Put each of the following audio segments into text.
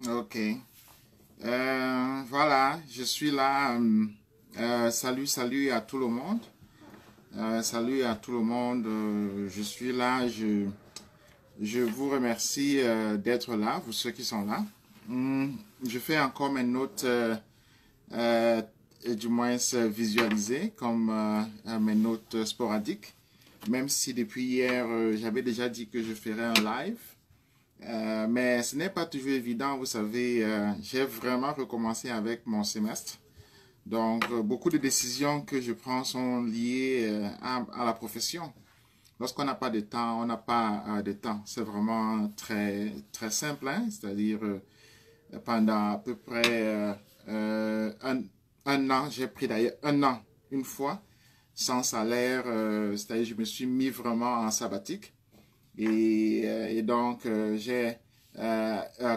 Ok. Voilà, je suis là. Salut à tout le monde. Salut à tout le monde. Je suis là. Je vous remercie d'être là, vous ceux qui sont là. Je fais encore mes notes, et du moins visualisées, comme mes notes sporadiques. Même si depuis hier, j'avais déjà dit que je ferais un live. Mais ce n'est pas toujours évident, vous savez, j'ai vraiment recommencé avec mon semestre. Donc, beaucoup de décisions que je prends sont liées à la profession. Lorsqu'on n'a pas de temps, on n'a pas de temps. C'est vraiment très simple, hein? C'est-à-dire, pendant à peu près un an, j'ai pris d'ailleurs un an, une fois, sans salaire, c'est-à-dire je me suis mis vraiment en sabbatique. Et donc, j'ai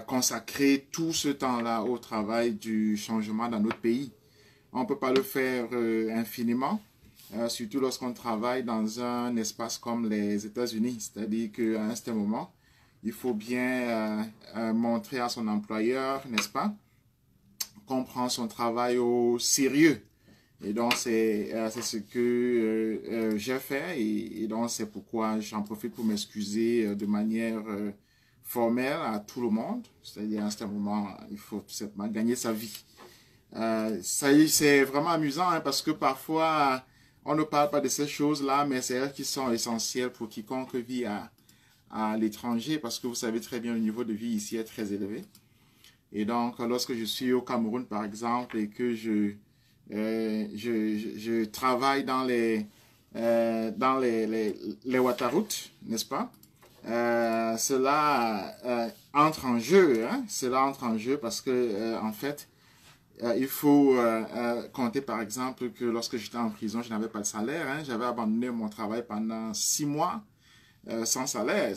consacré tout ce temps-là au travail du changement dans notre pays. On ne peut pas le faire infiniment, surtout lorsqu'on travaille dans un espace comme les États-Unis. C'est-à-dire qu'à un certain moment, il faut bien montrer à son employeur, n'est-ce pas, qu'on prend son travail au sérieux. Et donc, c'est ce que j'ai fait et donc c'est pourquoi j'en profite pour m'excuser de manière formelle à tout le monde. C'est-à-dire, à un certain moment, il faut tout simplement gagner sa vie. C'est vraiment amusant hein, parce que parfois, on ne parle pas de ces choses-là, mais c'est elles qui sont essentielles pour quiconque vit à l'étranger parce que vous savez très bien, le niveau de vie ici est très élevé. Et donc, lorsque je suis au Cameroun, par exemple, et que je travaille dans les Ouattaraoutes, n'est-ce pas? Cela entre en jeu, hein? Cela entre en jeu parce que, en fait, il faut compter, par exemple, que lorsque j'étais en prison, je n'avais pas de salaire, hein? J'avais abandonné mon travail pendant 6 mois sans salaire.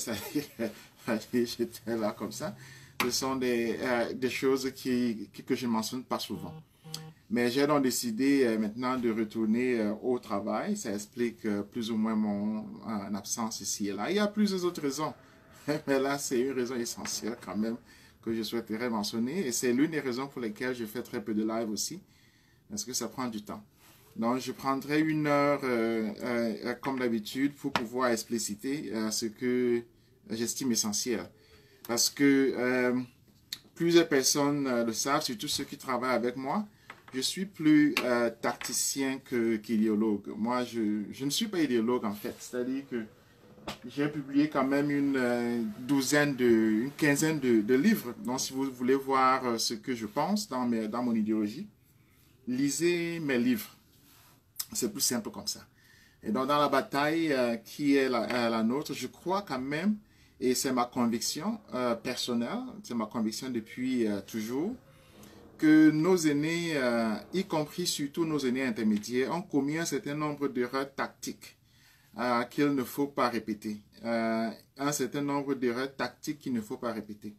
J'étais là comme ça. Ce sont des choses que je ne mentionne pas souvent. Mais j'ai donc décidé maintenant de retourner au travail. Ça explique plus ou moins mon absence ici et là. Il y a plusieurs autres raisons. Mais là, c'est une raison essentielle quand même que je souhaiterais mentionner. Et c'est l'une des raisons pour lesquelles je fais très peu de live aussi. Parce que ça prend du temps. Donc, je prendrai 1 heure, comme d'habitude, pour pouvoir expliciter ce que j'estime essentiel. Parce que plusieurs personnes le savent, surtout ceux qui travaillent avec moi. Je suis plus tacticien qu'idéologue. Moi, je ne suis pas idéologue en fait. C'est-à-dire que j'ai publié quand même une quinzaine de livres. Donc, si vous voulez voir ce que je pense dans mon idéologie, lisez mes livres. C'est plus simple comme ça. Et donc, dans la bataille qui est la nôtre, je crois quand même, et c'est ma conviction personnelle, c'est ma conviction depuis toujours, que nos aînés, y compris surtout nos aînés intermédiaires, ont commis un certain nombre d'erreurs tactiques qu'il ne faut pas répéter. Un certain nombre d'erreurs tactiques qu'il ne faut pas répéter.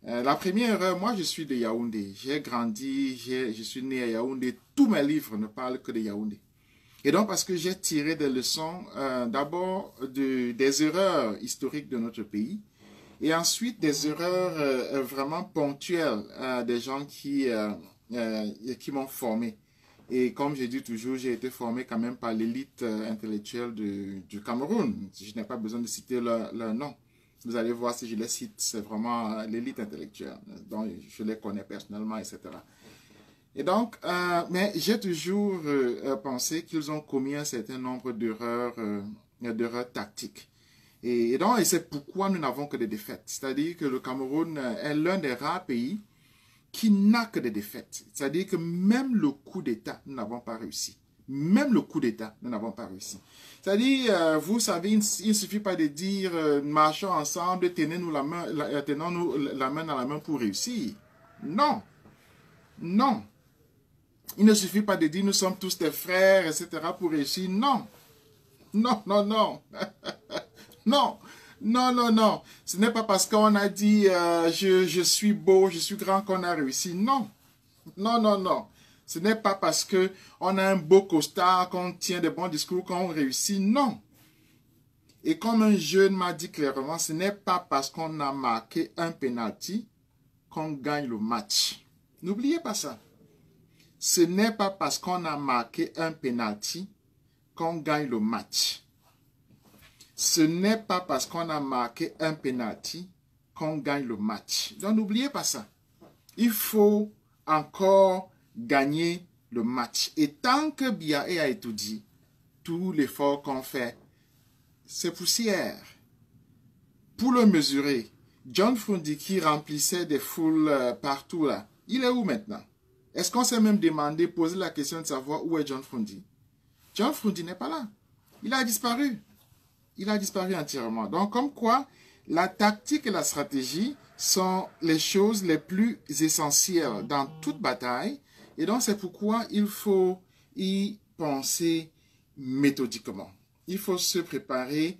La première erreur, moi je suis de Yaoundé. J'ai grandi, je suis né à Yaoundé. Tous mes livres ne parlent que de Yaoundé. Et donc parce que j'ai tiré des leçons d'abord des erreurs historiques de notre pays, et ensuite, des erreurs vraiment ponctuelles des gens qui m'ont formé. Et comme je dis toujours, j'ai été formé quand même par l'élite intellectuelle du Cameroun. Je n'ai pas besoin de citer leur nom. Vous allez voir si je les cite, c'est vraiment l'élite intellectuelle. Donc, je les connais personnellement, etc. Et donc, mais j'ai toujours pensé qu'ils ont commis un certain nombre d'erreurs tactiques. Et donc, et c'est pourquoi nous n'avons que des défaites. C'est-à-dire que le Cameroun est l'un des rares pays qui n'a que des défaites. C'est-à-dire que même le coup d'État, nous n'avons pas réussi. Même le coup d'État, nous n'avons pas réussi. C'est-à-dire, vous savez, il ne suffit pas de dire marchons ensemble, tenons-nous la main dans la main pour réussir. Non, non. Il ne suffit pas de dire nous sommes tous des frères, etc. pour réussir. Non, non, non, non. Non, non, non, non. Ce n'est pas parce qu'on a dit je suis beau, je suis grand qu'on a réussi. Non, non, non, non. Ce n'est pas parce qu'on a un beau costard, qu'on tient des bons discours qu'on réussit. Non. Et comme un jeune m'a dit clairement, ce n'est pas parce qu'on a marqué un penalty qu'on gagne le match. N'oubliez pas ça. Ce n'est pas parce qu'on a marqué un penalty qu'on gagne le match. Ce n'est pas parce qu'on a marqué un penalty qu'on gagne le match. Donc n'oubliez pas ça. Il faut encore gagner le match. Et tant que Biaé a étudié, tout l'effort qu'on fait, c'est poussière. Pour le mesurer, John Frundi qui remplissait des foules partout là, il est où maintenant? Est-ce qu'on s'est même demandé, poser la question de savoir où est John Frundi? John Frundi n'est pas là. Il a disparu. Il a disparu entièrement. Donc, comme quoi, la tactique et la stratégie sont les choses les plus essentielles dans toute bataille. Et donc, c'est pourquoi il faut y penser méthodiquement. Il faut se préparer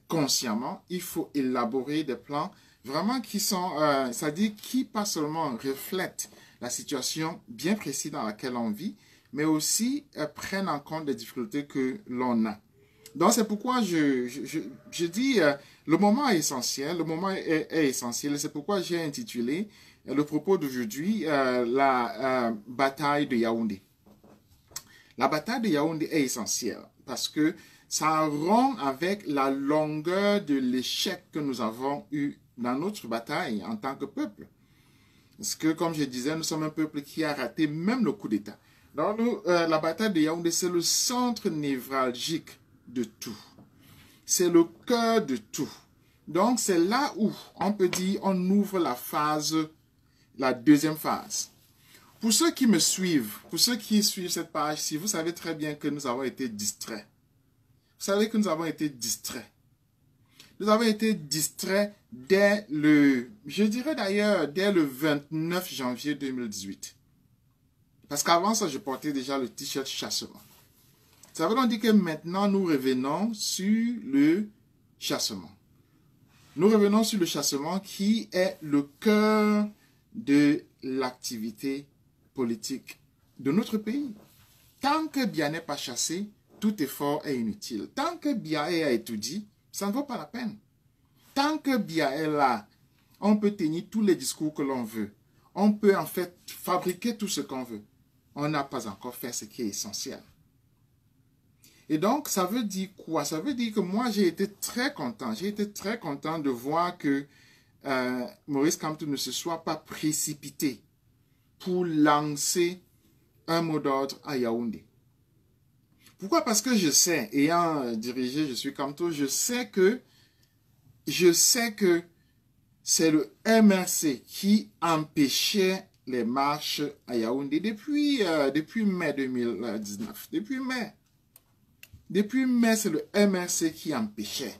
consciemment. Il faut élaborer des plans vraiment qui sont, c'est-à-dire qui pas seulement reflètent la situation bien précise dans laquelle on vit, mais aussi prennent en compte les difficultés que l'on a. Donc, c'est pourquoi je dis, le moment est essentiel, le moment est essentiel. C'est pourquoi j'ai intitulé le propos d'aujourd'hui, la bataille de Yaoundé. La bataille de Yaoundé est essentielle parce que ça rompt avec la longueur de l'échec que nous avons eu dans notre bataille en tant que peuple. Parce que, comme je disais, nous sommes un peuple qui a raté même le coup d'État. Donc, la bataille de Yaoundé, c'est le centre névralgique de tout. C'est le cœur de tout. Donc, c'est là où on peut dire, on ouvre la deuxième phase. Pour ceux qui me suivent, pour ceux qui suivent cette page-ci, vous savez très bien que nous avons été distraits. Vous savez que nous avons été distraits. Nous avons été distraits dès je dirais d'ailleurs, dès le 29 janvier 2018. Parce qu'avant ça, je portais déjà le t-shirt chassement. Ça veut donc dire que maintenant, nous revenons sur le chassement. Nous revenons sur le chassement qui est le cœur de l'activité politique de notre pays. Tant que Bia n'est pas chassé, tout effort est inutile. Tant que Bia a étudié, ça ne vaut pas la peine. Tant que Bia est là, on peut tenir tous les discours que l'on veut. On peut en fait fabriquer tout ce qu'on veut. On n'a pas encore fait ce qui est essentiel. Et donc, ça veut dire quoi? Ça veut dire que moi, j'ai été très content. J'ai été très content de voir que Maurice Kamto ne se soit pas précipité pour lancer un mot d'ordre à Yaoundé. Pourquoi? Parce que je sais, ayant dirigé Je suis Kamto, je sais que c'est le MRC qui empêchait les marches à Yaoundé depuis mai 2019. Depuis mai, c'est le MRC qui empêchait,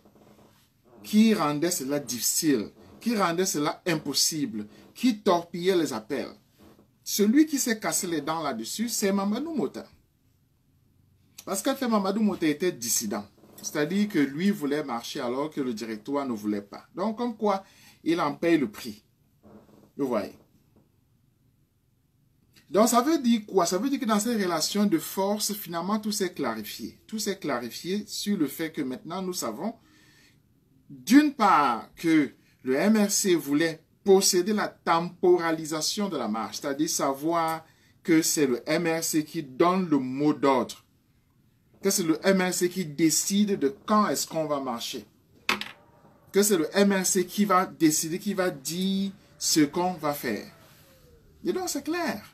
qui rendait cela difficile, qui rendait cela impossible, qui torpillait les appels. Celui qui s'est cassé les dents là-dessus, c'est Mamadou Mota. Parce que Mamadou Mota était dissident. C'est-à-dire que lui voulait marcher alors que le directoire ne voulait pas. Donc, comme quoi, il en paye le prix. Vous voyez. Donc, ça veut dire quoi? Ça veut dire que dans ces relations de force, finalement, tout s'est clarifié. Tout s'est clarifié sur le fait que maintenant, nous savons, d'une part, que le MRC voulait posséder la temporalisation de la marche, c'est-à-dire savoir que c'est le MRC qui donne le mot d'ordre, que c'est le MRC qui décide de quand est-ce qu'on va marcher, que c'est le MRC qui va décider, qui va dire ce qu'on va faire. Et donc, c'est clair.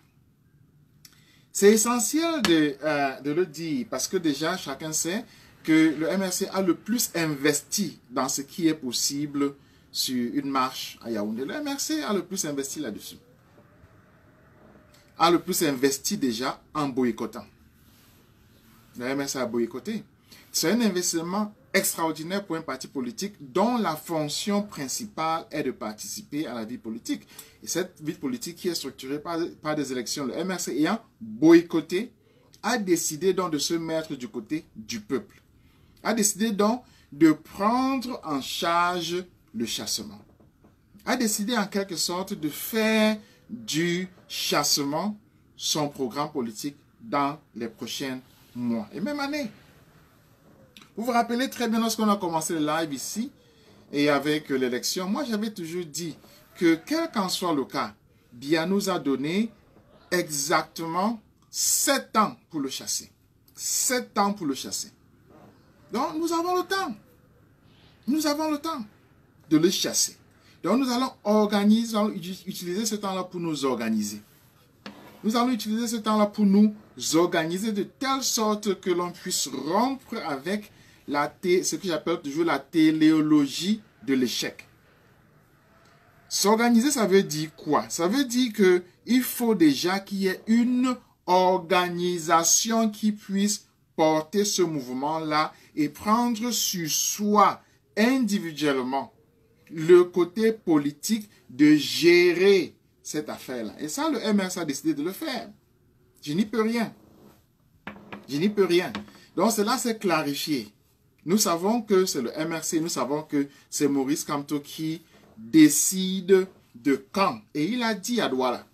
C'est essentiel de le dire parce que déjà, chacun sait que le MRC a le plus investi dans ce qui est possible sur une marche à Yaoundé. Le MRC a le plus investi là-dessus. A le plus investi déjà en boycottant. Le MRC a boycotté. C'est un investissement extraordinaire pour un parti politique dont la fonction principale est de participer à la vie politique. Et cette vie politique qui est structurée par des élections, le MRC ayant boycotté, a décidé donc de se mettre du côté du peuple. A décidé donc de prendre en charge le chassement. A décidé en quelque sorte de faire du chassement son programme politique dans les prochains mois et même années. Vous vous rappelez très bien lorsqu'on a commencé le live ici et avec l'élection, moi j'avais toujours dit que quel qu'en soit le cas, Biya nous a donné exactement 7 ans pour le chasser. 7 ans pour le chasser. Donc, nous avons le temps. Nous avons le temps de le chasser. Donc, nous allons utiliser ce temps-là pour nous organiser. Nous allons utiliser ce temps-là pour nous organiser de telle sorte que l'on puisse rompre avec ce que j'appelle toujours la téléologie de l'échec. S'organiser, ça veut dire quoi? Ça veut dire qu'il faut déjà qu'il y ait une organisation qui puisse porter ce mouvement-là et prendre sur soi individuellement le côté politique de gérer cette affaire-là. Et ça, le MRC a décidé de le faire. Je n'y peux rien. Je n'y peux rien. Donc, cela s'est clarifié. Nous savons que c'est le MRC, nous savons que c'est Maurice Kamto qui décide de quand. Et il a dit à Douala.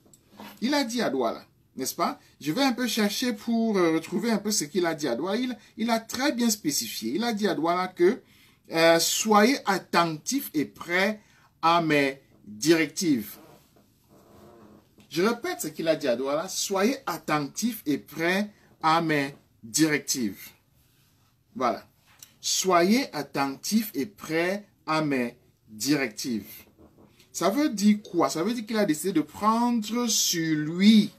Il a dit à Douala, n'est-ce pas? Je vais un peu chercher pour retrouver un peu ce qu'il a dit à Douala. Il a très bien spécifié. Il a dit à Douala que soyez attentifs et prêts à mes directives. Je répète ce qu'il a dit à Douala. Soyez attentifs et prêts à mes directives. Voilà. Soyez attentifs et prêts à mes directives. Ça veut dire quoi? Ça veut dire qu'il a décidé de prendre sur lui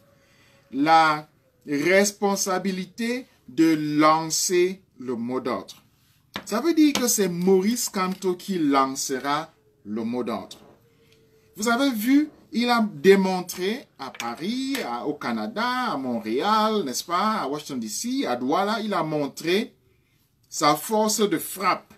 la responsabilité de lancer le mot d'ordre. Ça veut dire que c'est Maurice Kamto qui lancera le mot d'ordre. Vous avez vu, il a démontré à Paris, au Canada, à Montréal, n'est-ce pas, à Washington DC, à Douala, il a montré sa force de frappe.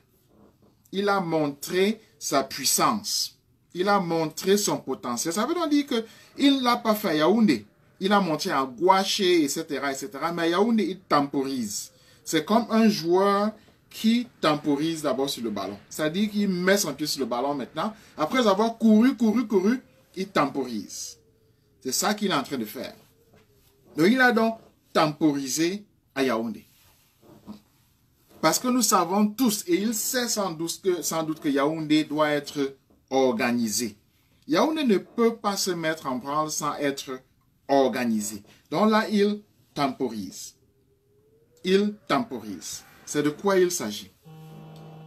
Il a montré sa puissance. Il a montré son potentiel. Ça veut donc dire qu'il ne l'a pas fait à Yaoundé. Il a montré à Gouaché, etc., etc. Mais à Yaoundé, il temporise. C'est comme un joueur qui temporise d'abord sur le ballon. C'est-à-dire qu'il met son pied sur le ballon maintenant. Après avoir couru, il temporise. C'est ça qu'il est en train de faire. Donc, il a donc temporisé à Yaoundé. Parce que nous savons tous, et il sait sans doute que Yaoundé doit être organisé. Yaoundé ne peut pas se mettre en branle sans être organisé. Donc là, il temporise. Il temporise. C'est de quoi il s'agit.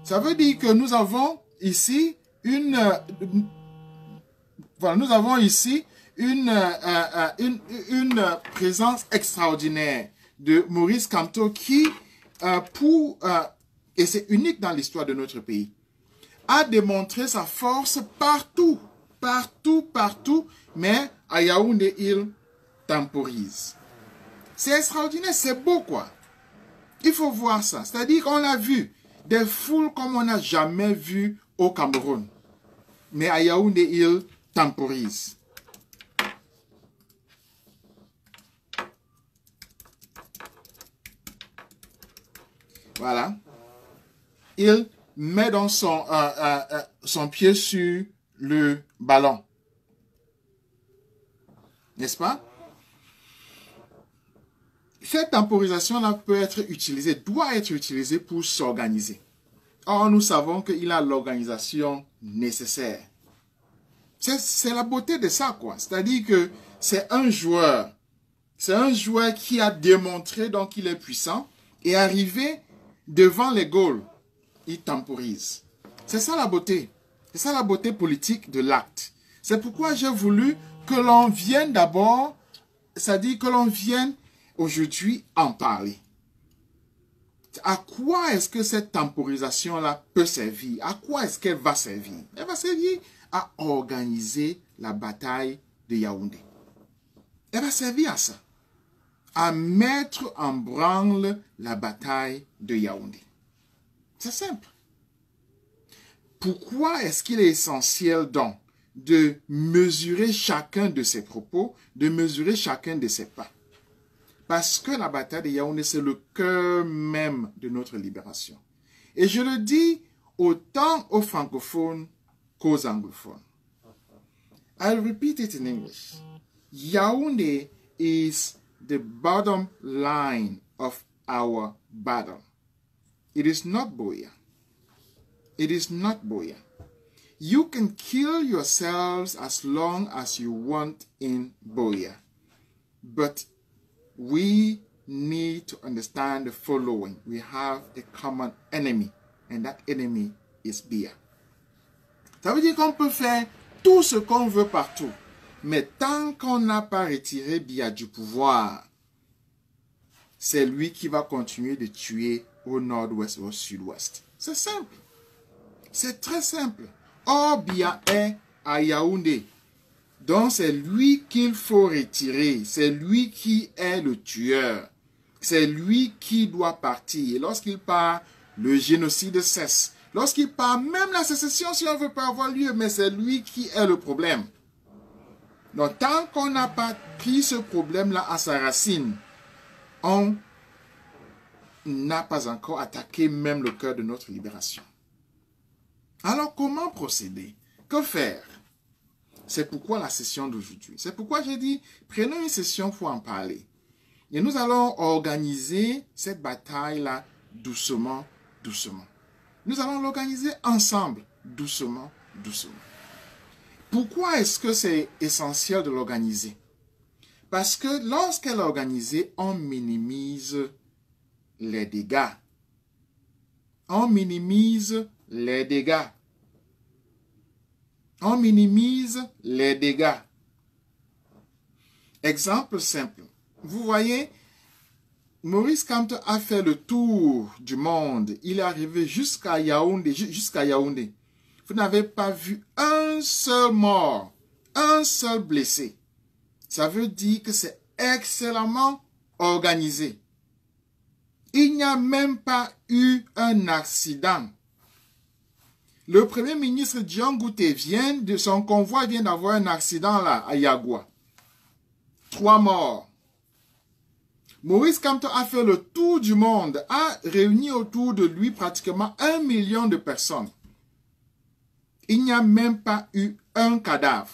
Ça veut dire que nous avons ici une présence extraordinaire de Maurice Kamto qui, et c'est unique dans l'histoire de notre pays, a démontré sa force partout, mais à Yaoundé, il temporise. C'est extraordinaire, c'est beau quoi. Il faut voir ça. C'est-à-dire qu'on a vu des foules comme on n'a jamais vu au Cameroun. Mais à Yaoundé, il temporise. Voilà. Il met dans son pied sur le ballon. N'est-ce pas? Cette temporisation-là peut être utilisée, doit être utilisée pour s'organiser. Or, nous savons qu'il a l'organisation nécessaire. C'est la beauté de ça, quoi. C'est-à-dire que c'est un joueur qui a démontré donc qu'il est puissant et arrivé devant les goals, il temporise. C'est ça la beauté. C'est ça la beauté politique de l'acte. C'est pourquoi j'ai voulu que l'on vienne d'abord, c'est-à-dire que l'on vienne aujourd'hui en parler. À quoi est-ce que cette temporisation-là peut servir? À quoi est-ce qu'elle va servir? Elle va servir à organiser la bataille de Yaoundé. Elle va servir à ça. À mettre en branle la bataille de Yaoundé. C'est simple. Pourquoi est-ce qu'il est essentiel donc de mesurer chacun de ses propos, de mesurer chacun de ses pas? Parce que la bataille de Yaoundé, c'est le cœur même de notre libération. Et je le dis autant aux francophones qu'aux anglophones. I'll repeat it in English. Yaoundé is the bottom line of our battle. It is not Buea. It is not Buea. You can kill yourselves as long as you want in Buea. But we need to understand the following. We have a common enemy, and that enemy is Biya. Ça veut dire qu'on peut faire tout ce qu'on veut partout, mais tant qu'on n'a pas retiré Biya du pouvoir, c'est lui qui va continuer de tuer au nord-ouest et au sud-ouest. C'est simple. C'est très simple. Or, Biya est à Yaoundé. Donc, c'est lui qu'il faut retirer. C'est lui qui est le tueur. C'est lui qui doit partir. Et lorsqu'il part, le génocide cesse. Lorsqu'il part, même la sécession, si on ne veut pas avoir lieu, mais c'est lui qui est le problème. Donc, tant qu'on n'a pas pris ce problème-là à sa racine, on n'a pas encore attaqué même le cœur de notre libération. Alors, comment procéder? Que faire? C'est pourquoi la session d'aujourd'hui. C'est pourquoi j'ai dit, prenons une session pour en parler. Et nous allons organiser cette bataille-là doucement, doucement. Nous allons l'organiser ensemble, doucement, doucement. Pourquoi est-ce que c'est essentiel de l'organiser? Parce que lorsqu'elle est organisée, on minimise les dégâts. On minimise les dégâts. On minimise les dégâts. Exemple simple. Vous voyez, Maurice Kamto a fait le tour du monde. Il est arrivé jusqu'à Yaoundé. Vous n'avez pas vu un seul mort, un seul blessé. Ça veut dire que c'est excellemment organisé. Il n'y a même pas eu un accident. Le premier ministre Dion Ngouté son convoi vient d'avoir un accident là, à Yagua. 3 morts. Maurice Kamto a fait le tour du monde, a réuni autour de lui pratiquement 1 million de personnes. Il n'y a même pas eu un cadavre,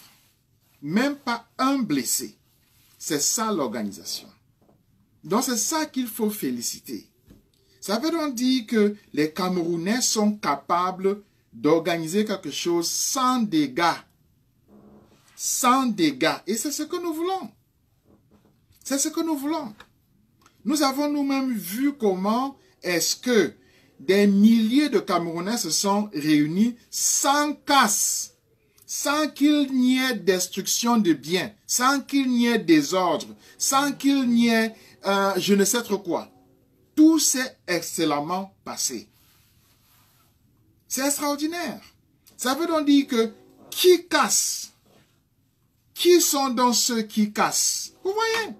même pas un blessé. C'est ça l'organisation. Donc c'est ça qu'il faut féliciter. Ça veut donc dire que les Camerounais sont capables d'organiser quelque chose sans dégâts. Sans dégâts. Et c'est ce que nous voulons. C'est ce que nous voulons. Nous avons nous-mêmes vu comment est-ce que des milliers de Camerounais se sont réunis sans casse, sans qu'il n'y ait destruction de biens, sans qu'il n'y ait désordre, sans qu'il n'y ait je ne sais trop quoi. Tout s'est excellemment passé. C'est extraordinaire. Ça veut donc dire que qui casse? Qui sont donc ceux qui cassent? Vous voyez?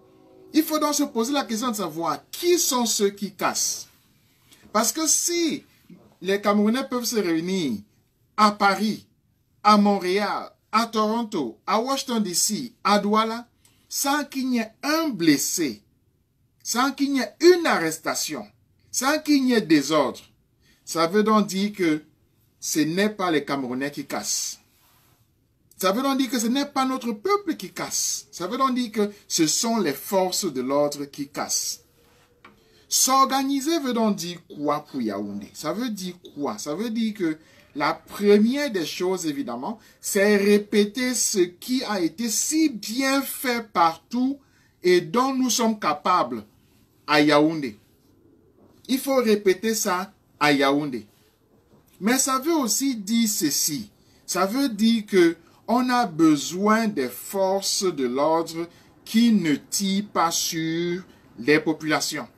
Il faut donc se poser la question de savoir qui sont ceux qui cassent. Parce que si les Camerounais peuvent se réunir à Paris, à Montréal, à Toronto, à Washington DC, à Douala, sans qu'il n'y ait un blessé, sans qu'il n'y ait une arrestation, sans qu'il n'y ait désordre, ça veut donc dire que ce n'est pas les Camerounais qui cassent. Ça veut donc dire que ce n'est pas notre peuple qui casse. Ça veut donc dire que ce sont les forces de l'ordre qui cassent. S'organiser veut donc dire quoi pour Yaoundé? Ça veut dire quoi? Ça veut dire que la première des choses, évidemment, c'est répéter ce qui a été si bien fait partout et dont nous sommes capables à Yaoundé. Il faut répéter ça à Yaoundé. Mais ça veut aussi dire ceci. Ça veut dire que on a besoin des forces de l'ordre qui ne tirent pas sur les populations.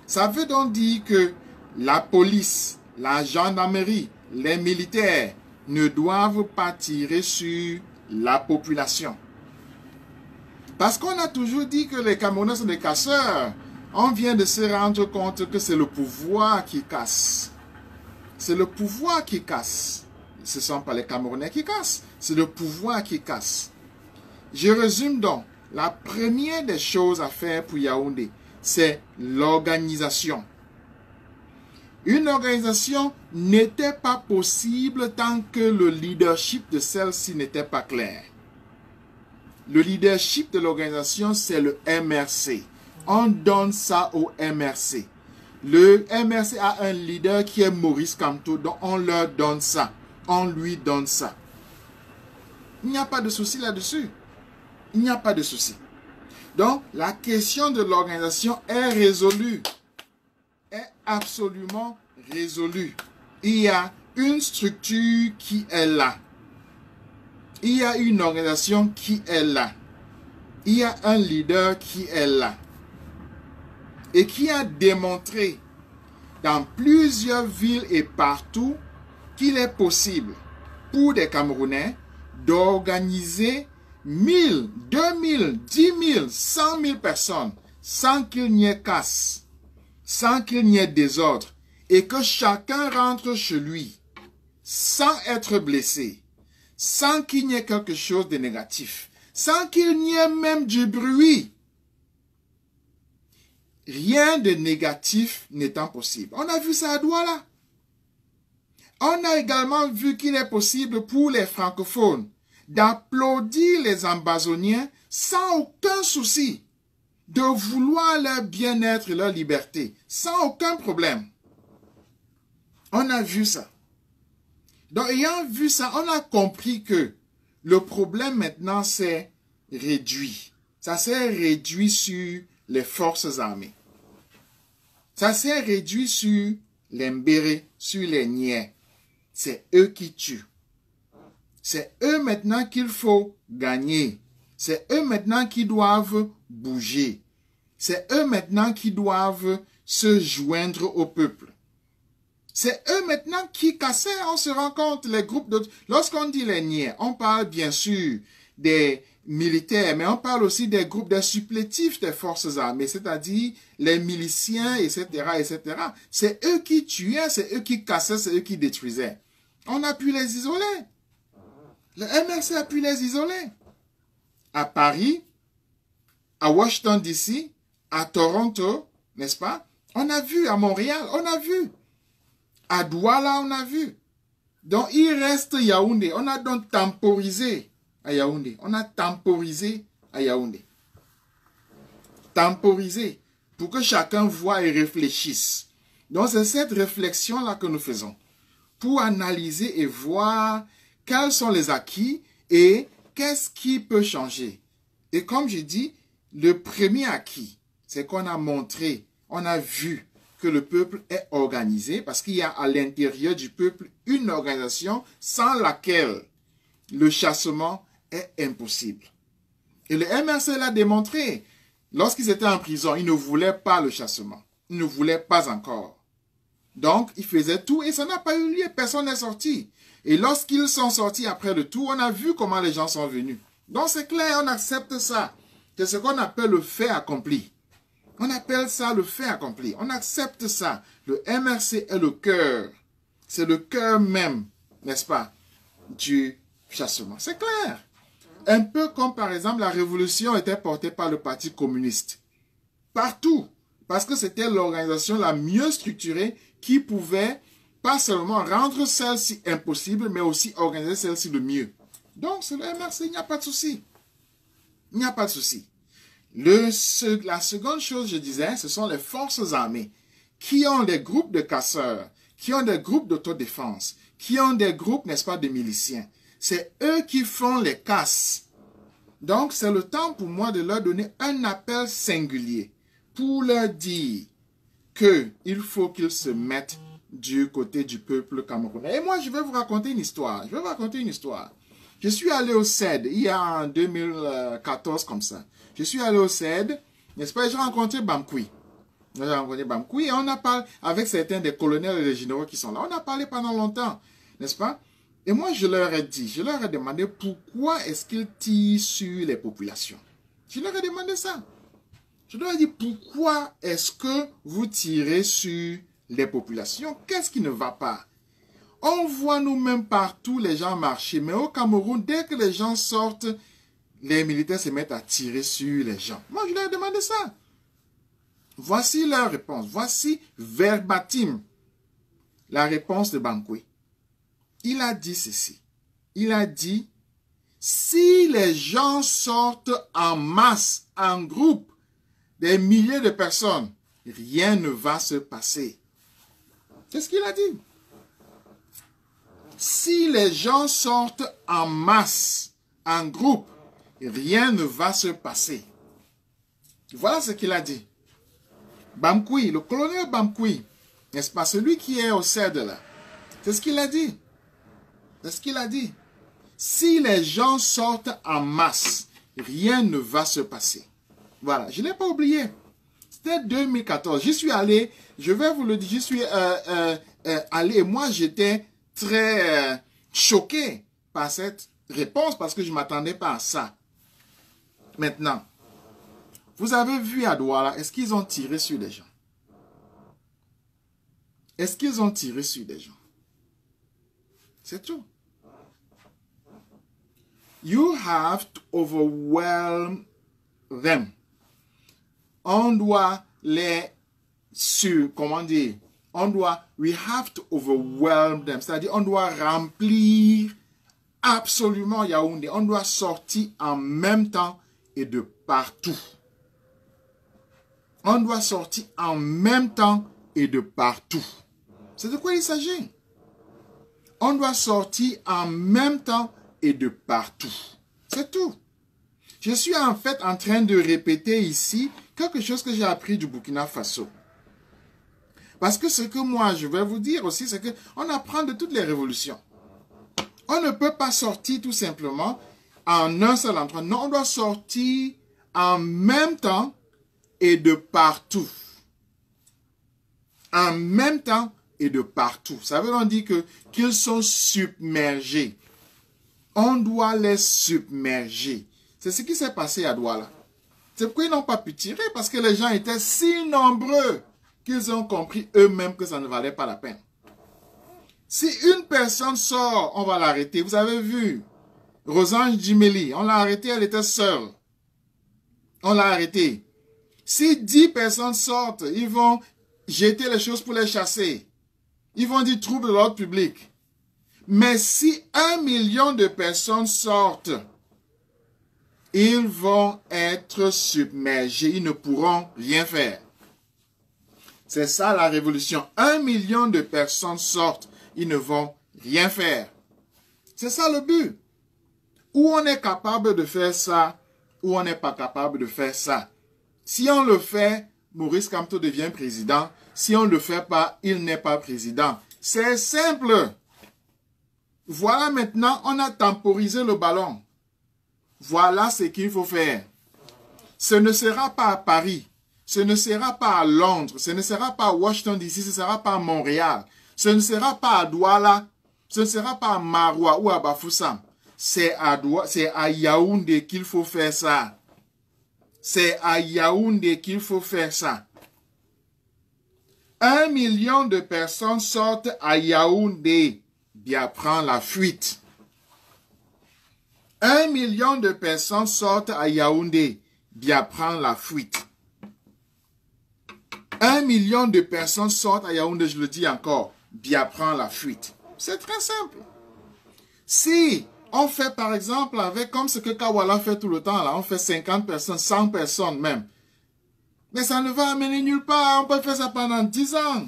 Ça veut donc dire que la police, la gendarmerie, les militaires ne doivent pas tirer sur la population. Parce qu'on a toujours dit que les Camerounais sont des casseurs. On vient de se rendre compte que c'est le pouvoir qui casse. C'est le pouvoir qui casse. Ce ne sont pas les Camerounais qui cassent, c'est le pouvoir qui casse. Je résume donc. La première des choses à faire pour Yaoundé, c'est l'organisation. Une organisation n'était pas possible tant que le leadership de celle-ci n'était pas clair. Le leadership de l'organisation, c'est le MRC. On donne ça au MRC. Le MRC a un leader qui est Maurice Kamto, donc on leur donne ça. on lui donne ça. Il n'y a pas de souci là-dessus. Il n'y a pas de souci. Donc, la question de l'organisation est résolue. Est absolument résolue. Il y a une structure qui est là. Il y a une organisation qui est là. Il y a un leader qui est là. Et qui a démontré dans plusieurs villes et partout qu'il est possible pour des Camerounais d'organiser 1000, 2000, 10 000, 100 000 personnes sans qu'il n'y ait casse, sans qu'il n'y ait désordre, et que chacun rentre chez lui sans être blessé, sans qu'il n'y ait quelque chose de négatif, sans qu'il n'y ait même du bruit. Rien de négatif n'étant possible. On a vu ça à Douala. On a également vu qu'il est possible pour les francophones d'applaudir les Ambazoniens sans aucun souci, de vouloir leur bien-être et leur liberté, sans aucun problème. On a vu ça. Donc, ayant vu ça, on a compris que le problème maintenant s'est réduit. Ça s'est réduit sur les forces armées. Ça s'est réduit sur les Mbéré, sur les Niais. C'est eux qui tuent. C'est eux maintenant qu'il faut gagner. C'est eux maintenant qui doivent bouger. C'est eux maintenant qui doivent se joindre au peuple. C'est eux maintenant qui cassaient, on se rend compte, les groupes de... Lorsqu'on dit les Niais, on parle bien sûr des militaires, mais on parle aussi des groupes des supplétifs des forces armées, c'est-à-dire les miliciens, etc., etc. C'est eux qui tuaient, c'est eux qui cassaient, c'est eux qui détruisaient. On a pu les isoler. Le MRC a pu les isoler. À Paris, à Washington DC, à Toronto, n'est-ce pas? On a vu, à Montréal, on a vu. À Douala, on a vu. Donc, il reste Yaoundé. On a donc temporisé à Yaoundé. On a temporisé à Yaoundé. Temporisé pour que chacun voie et réfléchisse. Donc, c'est cette réflexion-là que nous faisons pour analyser et voir quels sont les acquis et qu'est-ce qui peut changer. Et comme je dis, le premier acquis, c'est qu'on a montré, on a vu que le peuple est organisé parce qu'il y a à l'intérieur du peuple une organisation sans laquelle le chassement est impossible. Et le MRC l'a démontré. Lorsqu'ils étaient en prison, ils ne voulaient pas le chassement. Ils ne voulaient pas encore. Donc, ils faisaient tout et ça n'a pas eu lieu. Personne n'est sorti. Et lorsqu'ils sont sortis après le tout, on a vu comment les gens sont venus. Donc, c'est clair, on accepte ça. C'est ce qu'on appelle le fait accompli. On appelle ça le fait accompli. On accepte ça. Le MRC est le cœur. C'est le cœur même, n'est-ce pas, du chassement. C'est clair. Un peu comme, par exemple, la révolution était portée par le Parti communiste. Partout. Parce que c'était l'organisation la mieux structurée qui pouvait pas seulement rendre celle-ci impossible, mais aussi organiser celle-ci le mieux. Donc, c'est le MRC, il n'y a pas de souci. Il n'y a pas de souci. La seconde chose, je disais, ce sont les forces armées qui ont des groupes de casseurs, qui ont des groupes d'autodéfense, qui ont des groupes, n'est-ce pas, de miliciens. C'est eux qui font les casses. Donc, c'est le temps pour moi de leur donner un appel singulier pour leur dire qu'il faut qu'ils se mettent du côté du peuple camerounais. Et moi, je vais vous raconter une histoire. Je suis allé au CED, il y a en 2014 comme ça. Je suis allé au CED, n'est-ce pas, j'ai rencontré Bamkoui. Et on a parlé avec certains des colonels et des généraux qui sont là. On a parlé pendant longtemps, n'est-ce pas? Et moi, je leur ai dit, je leur ai demandé pourquoi est-ce qu'ils tirent sur les populations. Je leur ai demandé ça. Je leur ai dit, pourquoi est-ce que vous tirez sur les populations? Qu'est-ce qui ne va pas? On voit nous-mêmes partout les gens marcher, mais au Cameroun, dès que les gens sortent, les militaires se mettent à tirer sur les gens. Moi, je leur ai demandé ça. Voici leur réponse. Voici verbatim la réponse de Bamkoui. Il a dit ceci. Il a dit, si les gens sortent en masse, en groupe, des milliers de personnes, rien ne va se passer. C'est ce qu'il a dit. Si les gens sortent en masse, en groupe, rien ne va se passer. Voilà ce qu'il a dit. Bamkoui, le colonel Bamkoui, n'est-ce pas, celui qui est au CED là, c'est ce qu'il a dit. C'est ce qu'il a dit. Si les gens sortent en masse, rien ne va se passer. Voilà, je ne l'ai pas oublié. C'était 2014. J'y suis allé, je vais vous le dire, j'y suis allé et moi j'étais très choqué par cette réponse parce que je ne m'attendais pas à ça. Maintenant, vous avez vu à Douala, est-ce qu'ils ont tiré sur les gens? Est-ce qu'ils ont tiré sur des gens? C'est tout. You have to overwhelm them. On doit les comment dire? We have to overwhelm them. C'est-à-dire, on doit remplir absolument Yaoundé. On doit sortir en même temps et de partout. On doit sortir en même temps et de partout. C'est de quoi il s'agit? On doit sortir en même temps et de partout. C'est tout. Je suis en fait en train de répéter ici quelque chose que j'ai appris du Burkina Faso. Parce que ce que moi je vais vous dire aussi, c'est qu'on apprend de toutes les révolutions. On ne peut pas sortir tout simplement en un seul endroit. Non, on doit sortir en même temps et de partout. En même temps et de partout. Ça veut dire qu'ils sont submergés. On doit les submerger. C'est ce qui s'est passé à Douala. C'est pourquoi ils n'ont pas pu tirer, parce que les gens étaient si nombreux qu'ils ont compris eux-mêmes que ça ne valait pas la peine. Si une personne sort, on va l'arrêter. Vous avez vu, Rosange Djimeli, on l'a arrêtée, elle était seule. On l'a arrêtée. Si 10 personnes sortent, ils vont jeter les choses pour les chasser. Ils vont dire trouble de l'ordre public. Mais si 1 million de personnes sortent, ils vont être submergés. Ils ne pourront rien faire. C'est ça la révolution. 1 million de personnes sortent, ils ne vont rien faire. C'est ça le but. Ou on est capable de faire ça, ou on n'est pas capable de faire ça. Si on le fait, Maurice Kamto devient président. Si on ne le fait pas, il n'est pas président. C'est simple. Voilà maintenant, on a temporisé le ballon. Voilà ce qu'il faut faire. Ce ne sera pas à Paris. Ce ne sera pas à Londres. Ce ne sera pas à Washington DC. Ce ne sera pas à Montréal. Ce ne sera pas à Douala. Ce ne sera pas à Maroua ou à Bafoussam. C'est à Yaoundé qu'il faut faire ça. C'est à Yaoundé qu'il faut faire ça. 1 million de personnes sortent à Yaoundé. Bien prend la fuite. 1 million de personnes sortent à Yaoundé. Bien prend la fuite. 1 million de personnes sortent à Yaoundé, je le dis encore, bien prend la fuite. C'est très simple. Si on fait par exemple avec, comme ce que Kawala fait tout le temps, là, on fait 50 personnes, 100 personnes même. Mais ça ne va amener nulle part, on peut faire ça pendant 10 ans.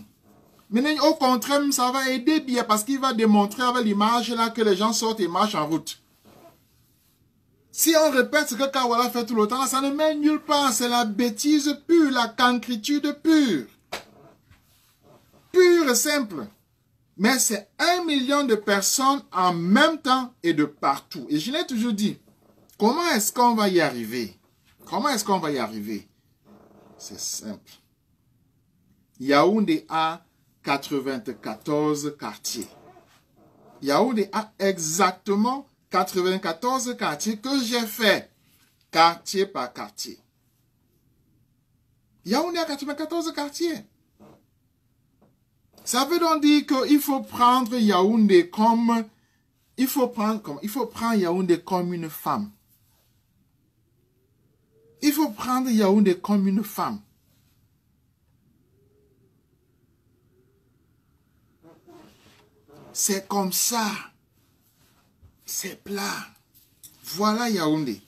Mais au contraire, ça va aider bien parce qu'il va démontrer avec l'image là que les gens sortent et marchent en route. Si on répète ce que Kawala fait tout le temps, ça ne mène nulle part. C'est la bêtise pure, la cancritude pure. Pure et simple. Mais c'est 1 million de personnes en même temps et de partout. Et je l'ai toujours dit, comment est-ce qu'on va y arriver? Comment est-ce qu'on va y arriver? C'est simple. Yaoundé a 94 quartiers. Yaoundé a exactement 94 quartiers que j'ai fait, quartier par quartier. Yaoundé a 94 quartiers. Ça veut donc dire qu'il faut prendre Yaoundé comme, il faut prendre Yaoundé comme une femme. Il faut prendre Yaoundé comme une femme. C'est comme ça. C'est plat. Voilà Yaoundé.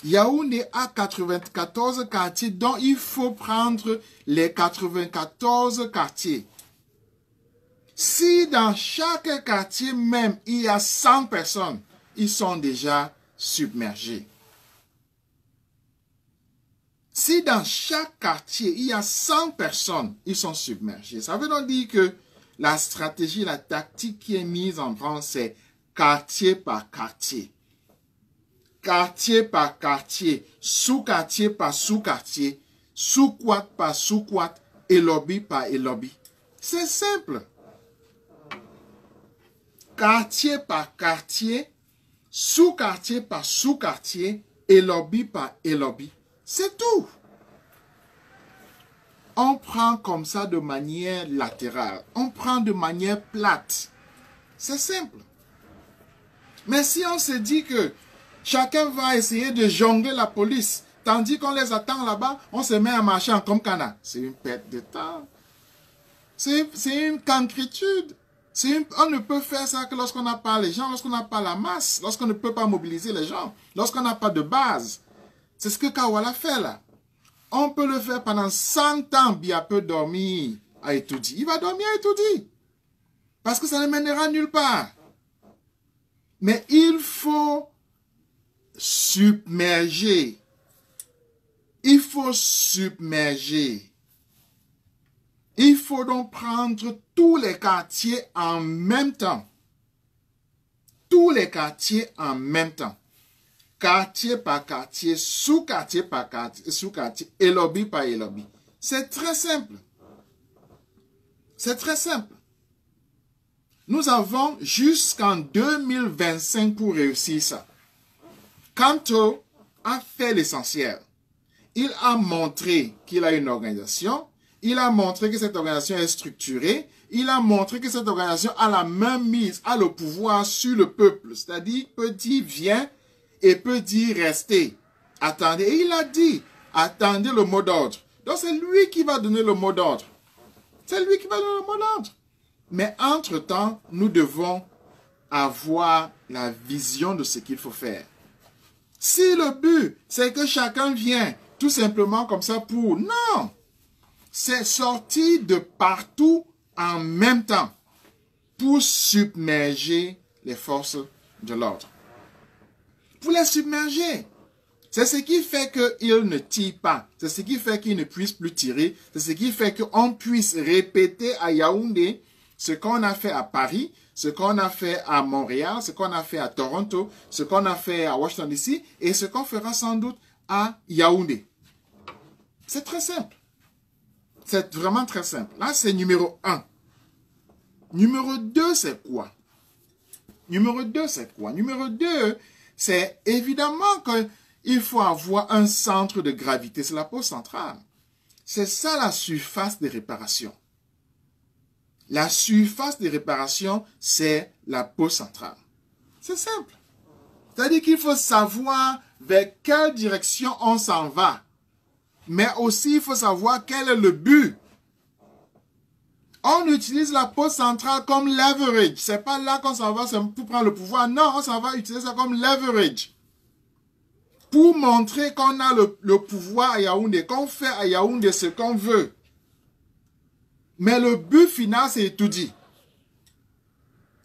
Yaoundé a 94 quartiers, dont il faut prendre les 94 quartiers. Si dans chaque quartier même, il y a 100 personnes, ils sont déjà submergés. Si dans chaque quartier, il y a 100 personnes, ils sont submergés. Ça veut donc dire que la stratégie, la tactique qui est mise en branle, c'est quartier par quartier. Quartier par quartier, sous-quartier par sous-quartier, sous-quad par sous-quad, et lobby par et lobby. C'est simple. Quartier par quartier, sous-quartier par sous-quartier, et lobby par et lobby. C'est tout. On prend comme ça de manière latérale. On prend de manière plate. C'est simple. Mais si on se dit que chacun va essayer de jongler la police, tandis qu'on les attend là-bas, on se met à marcher en comme canard. C'est une perte de temps. C'est une cancrétude. On ne peut faire ça que lorsqu'on n'a pas les gens, lorsqu'on n'a pas la masse, lorsqu'on ne peut pas mobiliser les gens, lorsqu'on n'a pas de base. C'est ce que Kawala fait là. On peut le faire pendant 100 ans, bien peut dormir à Etoudi. Il va dormir à Etoudi. Parce que ça ne mènera nulle part. Mais il faut submerger. Il faut submerger. Il faut donc prendre tous les quartiers en même temps. Tous les quartiers en même temps. Quartier par quartier, sous-quartier par quartier, sous-quartier, et lobby par et lobby. C'est très simple. C'est très simple. Nous avons jusqu'en 2025 pour réussir ça. Kanto a fait l'essentiel. Il a montré qu'il a une organisation. Il a montré que cette organisation est structurée. Il a montré que cette organisation a la main mise, a le pouvoir sur le peuple. C'est-à-dire, peut dire viens et peut dire restez. Attendez. Et il a dit, attendez le mot d'ordre. Donc c'est lui qui va donner le mot d'ordre. C'est lui qui va donner le mot d'ordre. Mais entre-temps, nous devons avoir la vision de ce qu'il faut faire. Si le but, c'est que chacun vient tout simplement comme ça pour... Non! C'est sortir de partout en même temps pour submerger les forces de l'ordre. Pour les submerger. C'est ce qui fait qu'ils ne tirent pas. C'est ce qui fait qu'ils ne puissent plus tirer. C'est ce qui fait qu'on puisse répéter à Yaoundé ce qu'on a fait à Paris, ce qu'on a fait à Montréal, ce qu'on a fait à Toronto, ce qu'on a fait à Washington DC et ce qu'on fera sans doute à Yaoundé. C'est très simple. C'est vraiment très simple. Là, c'est numéro 1. Numéro 2, c'est quoi? Numéro 2, c'est quoi? Numéro 2, c'est évidemment qu'il faut avoir un centre de gravité. C'est la pose centrale. C'est ça la surface de réparation. La surface de réparation, c'est la pose centrale. C'est simple. C'est-à-dire qu'il faut savoir vers quelle direction on s'en va. Mais aussi, il faut savoir quel est le but. On utilise la pose centrale comme leverage. C'est pas là qu'on s'en va pour prendre le pouvoir. Non, on s'en va utiliser ça comme leverage. Pour montrer qu'on a le pouvoir à Yaoundé, qu'on fait à Yaoundé ce qu'on veut. Mais le but final, c'est Etoudi.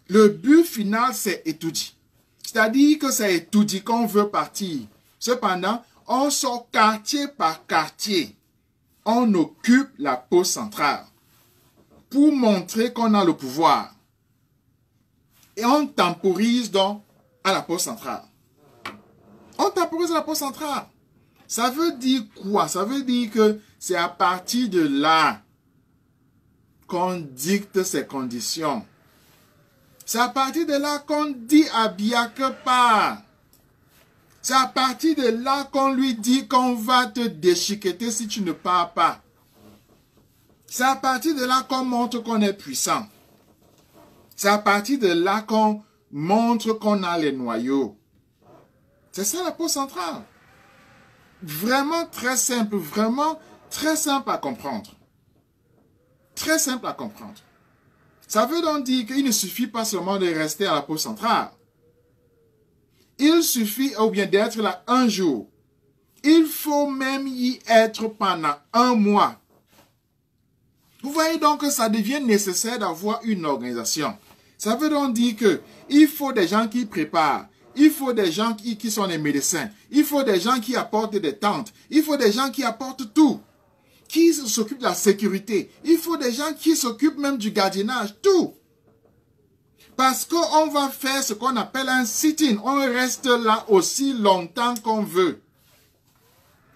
Le but final, c'est Etoudi. C'est-à-dire que c'est Etoudi qu'on veut partir. Cependant, on sort quartier par quartier. On occupe la pose centrale pour montrer qu'on a le pouvoir. Et on temporise donc à la pose centrale. On temporise à la pose centrale. Ça veut dire quoi? Ça veut dire que c'est à partir de là qu'on dicte ses conditions. C'est à partir de là qu'on dit à Biaka part. C'est à partir de là qu'on lui dit qu'on va te déchiqueter si tu ne pars pas. C'est à partir de là qu'on montre qu'on est puissant. C'est à partir de là qu'on montre qu'on a les noyaux. C'est ça la pose centrale. Vraiment très simple, vraiment très simple à comprendre. Très simple à comprendre. Ça veut donc dire qu'il ne suffit pas seulement de rester à la pose centrale. Il suffit ou bien d'être là un jour. Il faut même y être pendant un mois. Vous voyez donc que ça devient nécessaire d'avoir une organisation. Ça veut donc dire que il faut des gens qui préparent. Il faut des gens qui sont des médecins. Il faut des gens qui apportent des tentes. Il faut des gens qui apportent tout. Qui s'occupent de la sécurité. Il faut des gens qui s'occupent même du gardiennage. Tout. Parce qu'on va faire ce qu'on appelle un sit-in. On reste là aussi longtemps qu'on veut.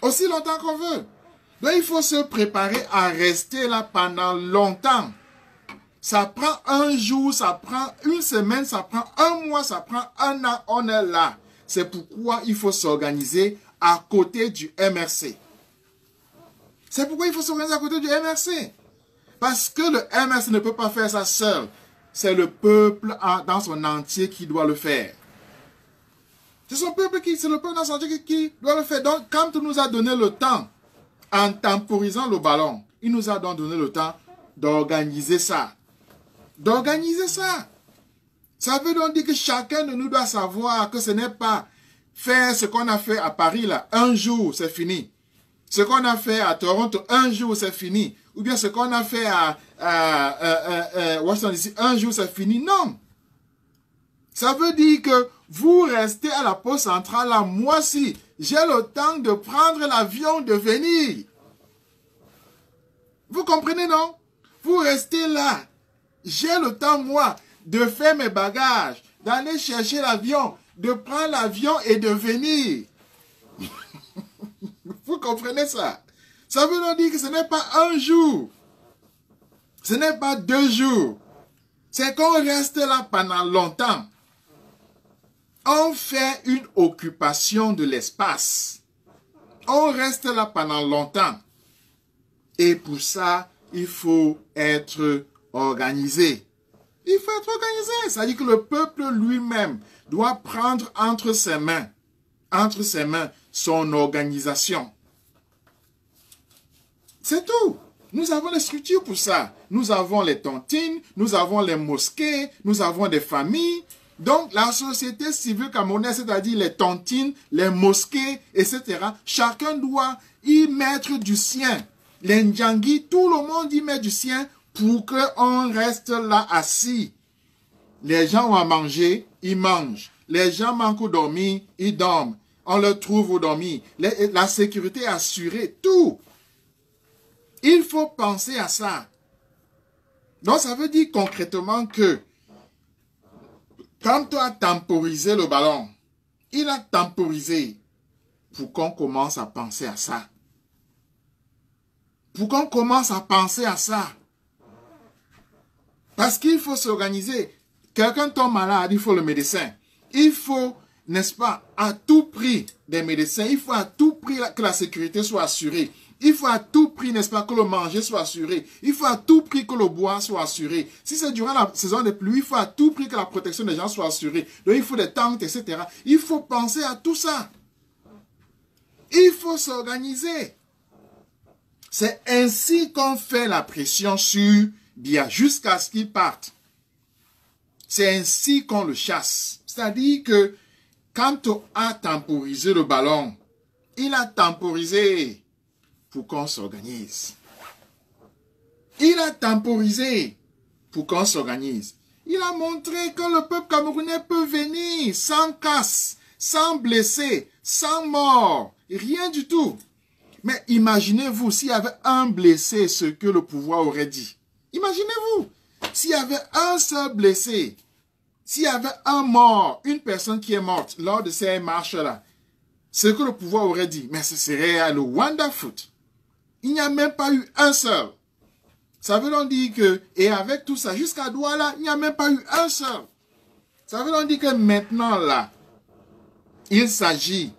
Aussi longtemps qu'on veut. Donc il faut se préparer à rester là pendant longtemps. Ça prend un jour, ça prend une semaine, ça prend un mois, ça prend un an, on est là. C'est pourquoi il faut s'organiser à côté du MRC. C'est pourquoi il faut s'organiser à côté du MRC. Parce que le MRC ne peut pas faire ça seul. C'est le peuple dans son entier qui doit le faire. C'est le peuple dans son entier qui doit le faire. Donc, quand il nous a donné le temps, en temporisant le ballon, il nous a donc donné le temps d'organiser ça. D'organiser ça. Ça veut donc dire que chacun de nous doit savoir que ce n'est pas faire ce qu'on a fait à Paris, là, un jour, c'est fini. Ce qu'on a fait à Toronto, un jour, c'est fini. Ou bien ce qu'on a fait à Washington DC, un jour, c'est fini. Non. Ça veut dire que vous restez à la poste centrale, là, moi aussi, j'ai le temps de prendre l'avion, de venir. Vous comprenez, non? Vous restez là. J'ai le temps, moi, de faire mes bagages, d'aller chercher l'avion, de prendre l'avion et de venir. Vous comprenez ça? Ça veut donc dire que ce n'est pas un jour. Ce n'est pas 2 jours. C'est qu'on reste là pendant longtemps. On fait une occupation de l'espace. On reste là pendant longtemps. Et pour ça, il faut être organisé. Il faut être organisé. C'est-à-dire que le peuple lui-même doit prendre entre ses mains son organisation. C'est tout. Nous avons les structures pour ça. Nous avons les tontines, nous avons les mosquées, nous avons des familles. Donc, la société civile camerounaise, c'est-à-dire les tontines, les mosquées, etc., chacun doit y mettre du sien. Les Ndjangi, tout le monde y met du sien pour qu'on reste là assis. Les gens ont à manger, ils mangent. Les gens manquent au dormir, ils dorment. On le trouve au dormir. La sécurité est assurée, tout. Il faut penser à ça. Donc, ça veut dire concrètement que quand tu as temporisé le ballon, il a temporisé pour qu'on commence à penser à ça. Pour qu'on commence à penser à ça. Parce qu'il faut s'organiser. Quelqu'un tombe malade, il faut le médecin. Il faut, n'est-ce pas, à tout prix des médecins. Il faut à tout prix que la sécurité soit assurée. Il faut à tout prix, n'est-ce pas, que le manger soit assuré. Il faut à tout prix que le bois soit assuré. Si c'est durant la saison des pluies, il faut à tout prix que la protection des gens soit assurée. Donc il faut des tentes, etc. Il faut penser à tout ça. Il faut s'organiser. C'est ainsi qu'on fait la pression sur Biya jusqu'à ce qu'il parte. C'est ainsi qu'on le chasse. C'est-à-dire que quand on a temporisé le ballon, il a temporisé pour qu'on s'organise. Il a temporisé pour qu'on s'organise. Il a montré que le peuple camerounais peut venir sans casse, sans blessé, sans mort, rien du tout. Mais imaginez-vous s'il y avait un blessé, ce que le pouvoir aurait dit. Imaginez-vous, s'il y avait un seul blessé, s'il y avait un mort, une personne qui est morte lors de ces marches-là, ce que le pouvoir aurait dit, mais ce serait le Wanda Foot. Il n'y a même pas eu un seul. Ça veut donc dire que, et avec tout ça, jusqu'à Douala, il n'y a même pas eu un seul. Ça veut donc dire que maintenant, là, il s'agit,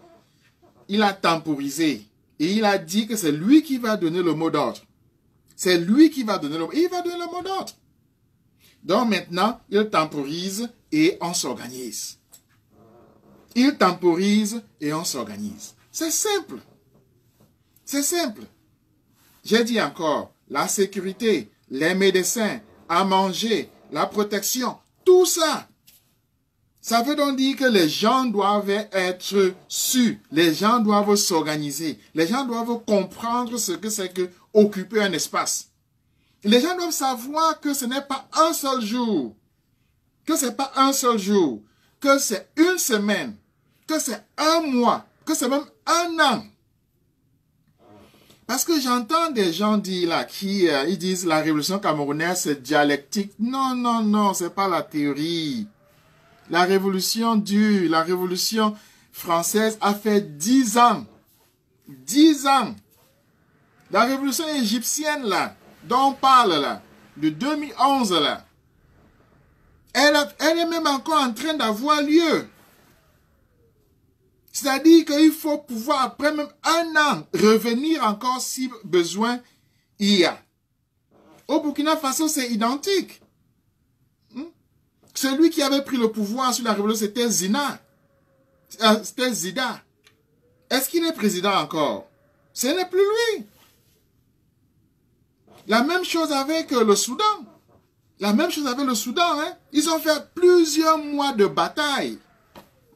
il a temporisé, et il a dit que c'est lui qui va donner le mot d'ordre. C'est lui qui va donner le mot d'ordre. Il va donner le mot d'ordre. Donc maintenant, il temporise et on s'organise. Il temporise et on s'organise. C'est simple. C'est simple. J'ai dit encore, la sécurité, les médecins, à manger, la protection, tout ça. Ça veut donc dire que les gens doivent être sûrs. Les gens doivent s'organiser. Les gens doivent comprendre ce que c'est que occuper un espace. Les gens doivent savoir que ce n'est pas un seul jour, que ce n'est pas un seul jour, que c'est une semaine, que c'est un mois, que c'est même un an. Parce que j'entends des gens dire là, ils disent la révolution camerounaise c'est dialectique. Non, non, non, c'est pas la théorie. La révolution française a fait 10 ans. 10 ans. La révolution égyptienne là, dont on parle là, de 2011 là, elle est même encore en train d'avoir lieu. C'est-à-dire qu'il faut pouvoir, après même un an, revenir encore si besoin il y a. Au Burkina Faso, c'est identique. Celui qui avait pris le pouvoir sur la révolution, c'était C'était Zida. Est-ce qu'il est président encore? Ce n'est plus lui. La même chose avec le Soudan. La même chose avec le Soudan. Hein? Ils ont fait plusieurs mois de bataille.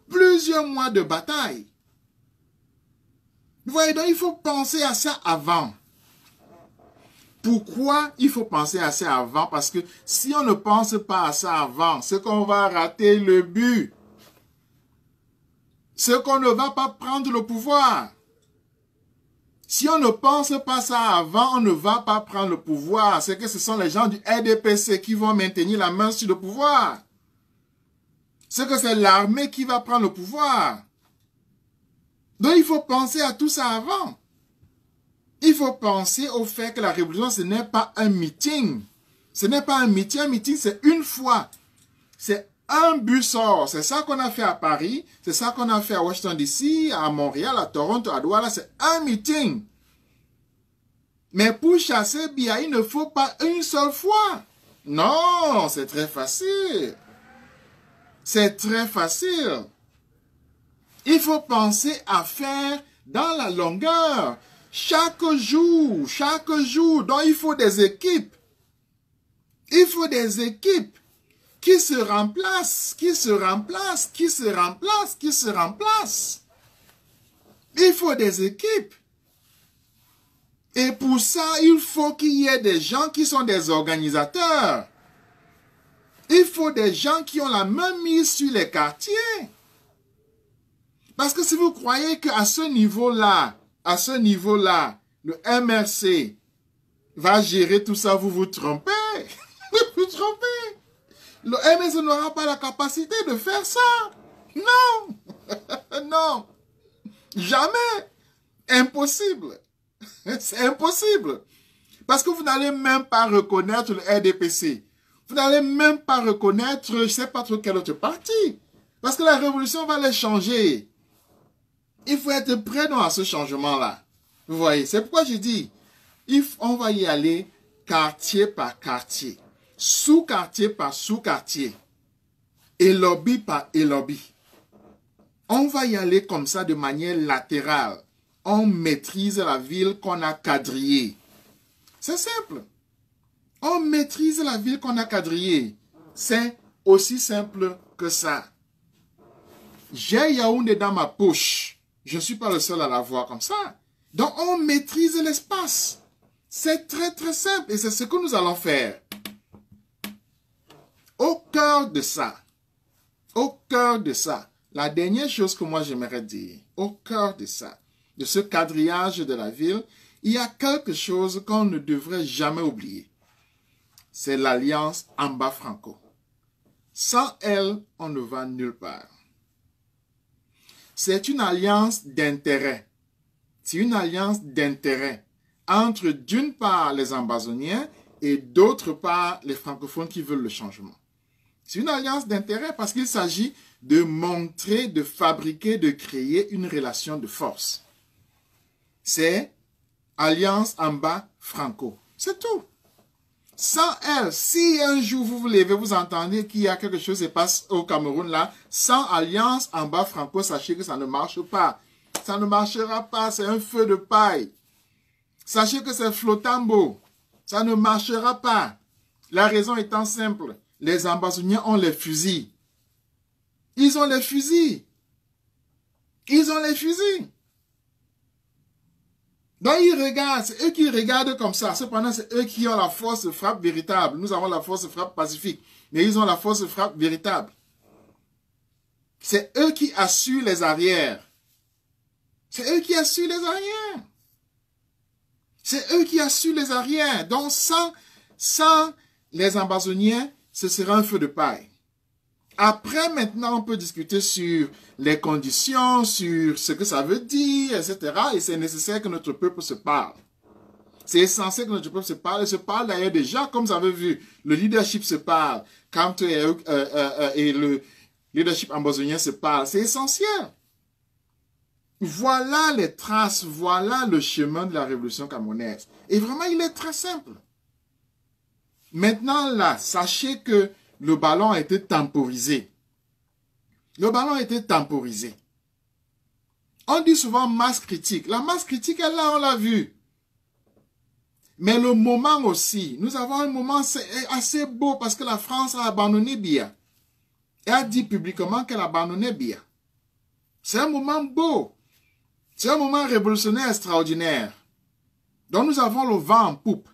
Plusieurs mois de bataille. Vous voyez, donc il faut penser à ça avant. Pourquoi il faut penser à ça avant? Parce que si on ne pense pas à ça avant, c'est qu'on va rater le but. C'est qu'on ne va pas prendre le pouvoir. Si on ne pense pas ça avant, on ne va pas prendre le pouvoir. C'est que ce sont les gens du RDPC qui vont maintenir la main sur le pouvoir. C'est que c'est l'armée qui va prendre le pouvoir. Donc il faut penser à tout ça avant. Il faut penser au fait que la révolution, ce n'est pas un meeting. Ce n'est pas un meeting. Un meeting, c'est une fois. C'est un but sort. C'est ça qu'on a fait à Paris. C'est ça qu'on a fait à Washington DC, à Montréal, à Toronto, à Douala. C'est un meeting. Mais pour chasser Biya, il ne faut pas une seule fois. Non, c'est très facile. C'est très facile. Il faut penser à faire dans la longueur. Chaque jour. Donc il faut des équipes. Il faut des équipes qui se remplacent. Il faut des équipes. Et pour ça, il faut qu'il y ait des gens qui sont des organisateurs. Il faut des gens qui ont la main mise sur les quartiers. Parce que si vous croyez qu'à ce niveau-là, le MRC va gérer tout ça, vous vous trompez. Vous vous trompez. Le MRC n'aura pas la capacité de faire ça. Non. Non. Jamais. Impossible. C'est impossible. Parce que vous n'allez même pas reconnaître le RDPC. Vous n'allez même pas reconnaître, je ne sais pas trop quel autre parti. Parce que la révolution va les changer. Il faut être prêt à ce changement-là. Vous voyez, c'est pourquoi je dis, on va y aller quartier par quartier, sous-quartier par sous-quartier, et lobby par et lobby. On va y aller comme ça de manière latérale. On maîtrise la ville qu'on a quadrillée. C'est simple. On maîtrise la ville qu'on a quadrillée. C'est aussi simple que ça. J'ai Yaoundé dans ma poche. Je ne suis pas le seul à la voir comme ça. Donc, on maîtrise l'espace. C'est très, très simple. Et c'est ce que nous allons faire. Au cœur de ça, la dernière chose que moi j'aimerais dire, au cœur de ça, de ce quadrillage de la ville, il y a quelque chose qu'on ne devrait jamais oublier. C'est l'alliance Amba-Franco. Sans elle, on ne va nulle part. C'est une alliance d'intérêt. C'est une alliance d'intérêt entre d'une part les ambazoniens et d'autre part les francophones qui veulent le changement. C'est une alliance d'intérêt parce qu'il s'agit de montrer, de fabriquer, de créer une relation de force. C'est alliance Amba-Franco. C'est tout. Sans elle, si un jour vous vous levez, vous entendez qu'il y a quelque chose qui se passe au Cameroun là, sans alliance Amba-Franco, sachez que ça ne marche pas. Ça ne marchera pas, c'est un feu de paille. Sachez que c'est flottambo. Ça ne marchera pas. La raison étant simple, les ambazoniens ont les fusils. Ils ont les fusils. Ils ont les fusils. Donc ils regardent, c'est eux qui regardent comme ça. Cependant, c'est eux qui ont la force de frappe véritable. Nous avons la force de frappe pacifique, mais ils ont la force de frappe véritable. C'est eux qui assurent les arrières. C'est eux qui assurent les arrières. C'est eux qui assurent les arrières. Donc sans les ambazoniens, ce sera un feu de paille. Après, maintenant, on peut discuter sur les conditions, sur ce que ça veut dire, etc. Et c'est nécessaire que notre peuple se parle. C'est essentiel que notre peuple se parle. Et se parle d'ailleurs déjà, comme vous avez vu, le leadership se parle. Quand et le leadership ambazonien se parle. C'est essentiel. Voilà les traces, voilà le chemin de la révolution camerounaise. Et vraiment, il est très simple. Maintenant, là, sachez que le ballon a été temporisé. Le ballon a été temporisé. On dit souvent masse critique. La masse critique, elle là, on l'a vu. Mais le moment aussi, nous avons un moment assez beau parce que la France a abandonné Biya. Elle a dit publiquement qu'elle abandonnait Biya. C'est un moment beau. C'est un moment révolutionnaire extraordinaire. Donc nous avons le vent en poupe.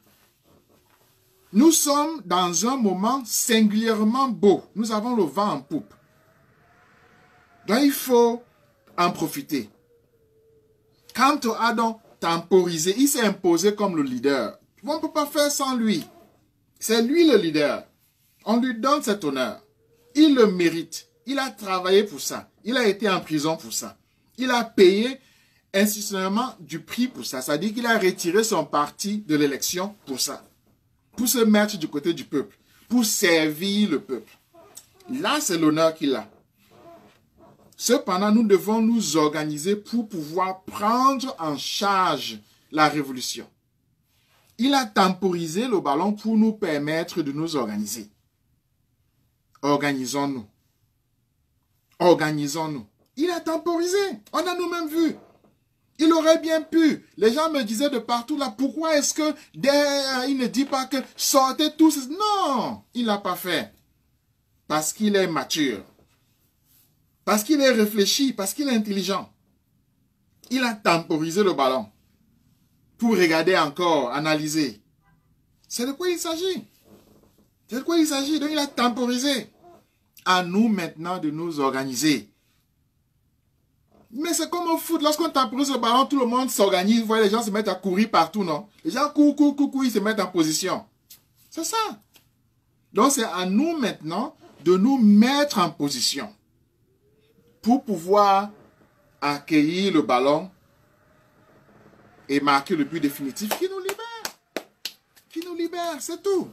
Nous sommes dans un moment singulièrement beau. Nous avons le vent en poupe. Donc il faut en profiter. Quant au Adon, temporisé, il s'est imposé comme le leader. On ne peut pas faire sans lui. C'est lui le leader. On lui donne cet honneur. Il le mérite. Il a travaillé pour ça. Il a été en prison pour ça. Il a payé institutionnellement du prix pour ça. C'est-à-dire qu'il a retiré son parti de l'élection pour ça. Pour se mettre du côté du peuple. Pour servir le peuple. Là, c'est l'honneur qu'il a. Cependant, nous devons nous organiser pour pouvoir prendre en charge la révolution. Il a temporisé le ballon pour nous permettre de nous organiser. Organisons-nous. Organisons-nous. Il a temporisé. On a nous-mêmes vu. Il aurait bien pu. Les gens me disaient de partout là, pourquoi est-ce que il ne dit pas que sortez tous. Non, il ne l'a pas fait. Parce qu'il est mature. Parce qu'il est réfléchi, parce qu'il est intelligent. Il a temporisé le ballon. Pour regarder encore, analyser. C'est de quoi il s'agit. C'est de quoi il s'agit. Donc il a temporisé. À nous maintenant de nous organiser. Mais c'est comme au foot, lorsqu'on temporise le ballon, tout le monde s'organise. Vous voyez, les gens se mettent à courir partout, non? Les gens courent, ils se mettent en position. C'est ça. Donc c'est à nous maintenant de nous mettre en position. Pour pouvoir accueillir le ballon et marquer le but définitif qui nous libère. Qui nous libère, c'est tout.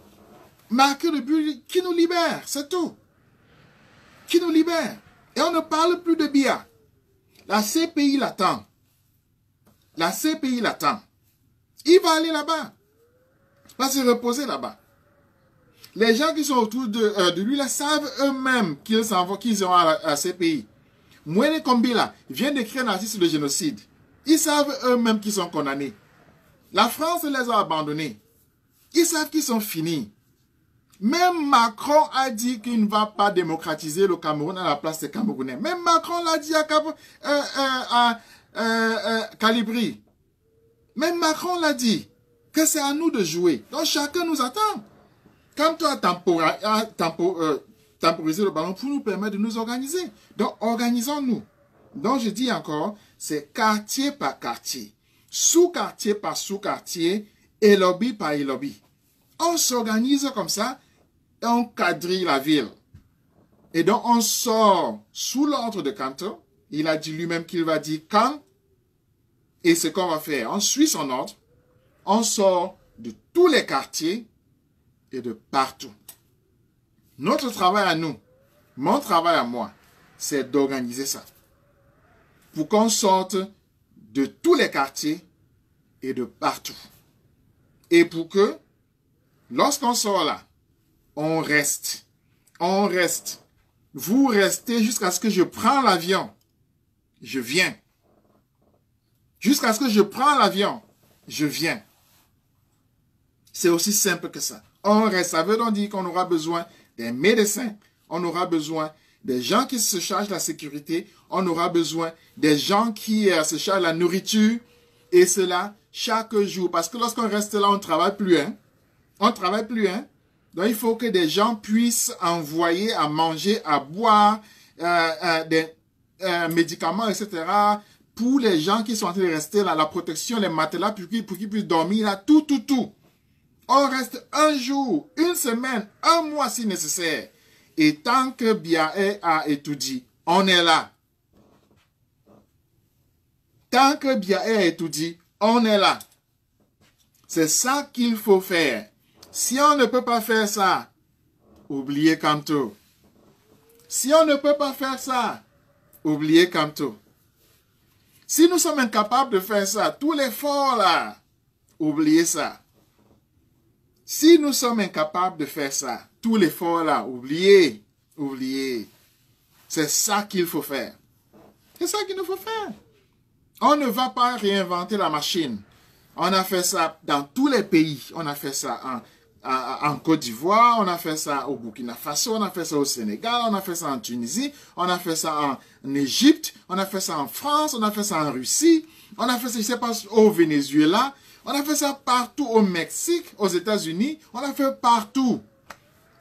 Marquer le but qui nous libère, c'est tout. Qui nous libère. Et on ne parle plus de Biya. La CPI l'attend. La CPI l'attend. Il va aller là-bas. Il va se reposer là-bas. Les gens qui sont autour de lui là savent eux-mêmes qu'ils iront à la CPI. Mwene Kombila vient d'écrire un article sur le génocide. Ils savent eux-mêmes qu'ils sont condamnés. La France les a abandonnés. Ils savent qu'ils sont finis. Même Macron a dit qu'il ne va pas démocratiser le Cameroun à la place des Camerounais. Même Macron l'a dit à Calibri. Même Macron l'a dit que c'est à nous de jouer. Donc chacun nous attend. Quand on a temporisé le ballon pour nous permettre de nous organiser. Donc organisons-nous. Donc je dis encore, c'est quartier par quartier, sous-quartier par sous-quartier, et lobby par lobby. On s'organise comme ça et on quadrille la ville. Et donc on sort sous l'ordre de Kanto. Il a dit lui-même qu'il va dire quand. Et ce qu'on va faire, on suit son ordre. On sort de tous les quartiers et de partout. Notre travail à nous, mon travail à moi, c'est d'organiser ça. Pour qu'on sorte de tous les quartiers et de partout. Et pour que, lorsqu'on sort là, on reste. On reste. Vous restez jusqu'à ce que je prends l'avion. Je viens. Jusqu'à ce que je prends l'avion. Je viens. C'est aussi simple que ça. On reste. Ça veut donc dire qu'on aura besoin des médecins. On aura besoin des gens qui se chargent de la sécurité. On aura besoin des gens qui se chargent de la nourriture. Et cela chaque jour. Parce que lorsqu'on reste là, on ne travaille plus. Hein? On ne travaille plus. Hein? Donc, il faut que des gens puissent envoyer à manger, à boire, des médicaments, etc. Pour les gens qui sont en train de rester là, la protection, les matelas, pour qu'ils puissent dormir là, tout. On reste un jour, une semaine, un mois si nécessaire. Et tant que Biaé a étudié, on est là. Tant que Biaé a étudié, on est là. C'est ça qu'il faut faire. Si on ne peut pas faire ça, oubliez Kamto. Si on ne peut pas faire ça, oubliez Kamto. Si nous sommes incapables de faire ça, tout l'effort là, oubliez ça. Si nous sommes incapables de faire ça, tout l'effort là, oubliez. C'est ça qu'il faut faire. C'est ça qu'il nous faut faire. On ne va pas réinventer la machine. On a fait ça dans tous les pays. On a fait ça en Côte d'Ivoire, on a fait ça au Burkina Faso, on a fait ça au Sénégal, on a fait ça en Tunisie, on a fait ça en Égypte, on a fait ça en France, on a fait ça en Russie, on a fait ça, je sais pas, au Venezuela, on a fait ça partout au Mexique, aux États-Unis, on a fait partout.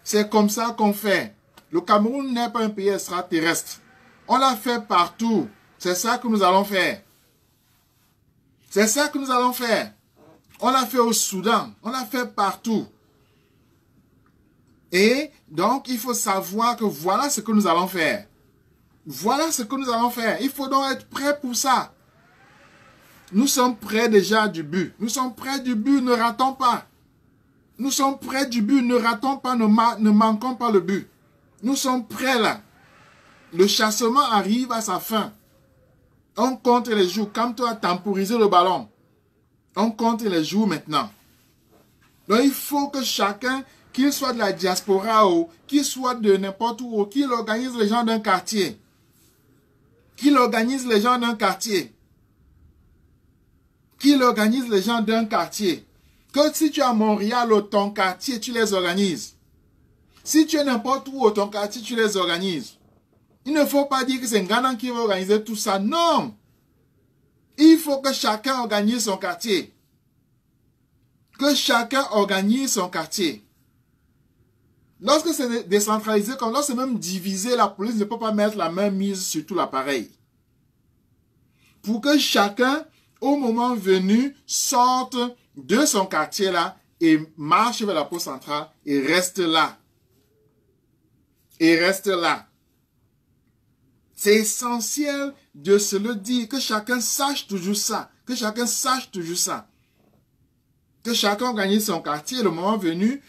C'est comme ça qu'on fait. Le Cameroun n'est pas un pays extraterrestre. On l'a fait partout. C'est ça que nous allons faire. C'est ça que nous allons faire. On l'a fait au Soudan. On l'a fait partout. Et donc, il faut savoir que voilà ce que nous allons faire. Voilà ce que nous allons faire. Il faut donc être prêt pour ça. Nous sommes près déjà du but. Nous sommes près du but, ne ratons pas. Nous sommes près du but, ne ratons pas, ne manquons pas le but. Nous sommes prêts là. Le chassement arrive à sa fin. On compte les jours. Comme toi, temporiser le ballon. On compte les jours maintenant. Donc il faut que chacun, qu'il soit de la diaspora ou qu'il soit de n'importe où, qu'il organise les gens d'un quartier. Qu'il organise les gens d'un quartier. Qu'il organise les gens d'un quartier. Que si tu es à Montréal ou ton quartier, tu les organises. Si tu es n'importe où ou ton quartier, tu les organises. Il ne faut pas dire que c'est Ngana qui va organiser tout ça. Non. Il faut que chacun organise son quartier. Que chacun organise son quartier. Lorsque c'est décentralisé, comme lorsque c'est même divisé, la police ne peut pas mettre la main mise sur tout l'appareil. Pour que chacun, au moment venu, sorte de son quartier là et marche vers la poste centrale et reste là. Et reste là. C'est essentiel de se le dire, que chacun sache toujours ça. Que chacun sache toujours ça. Que chacun organise son quartier, le moment venu,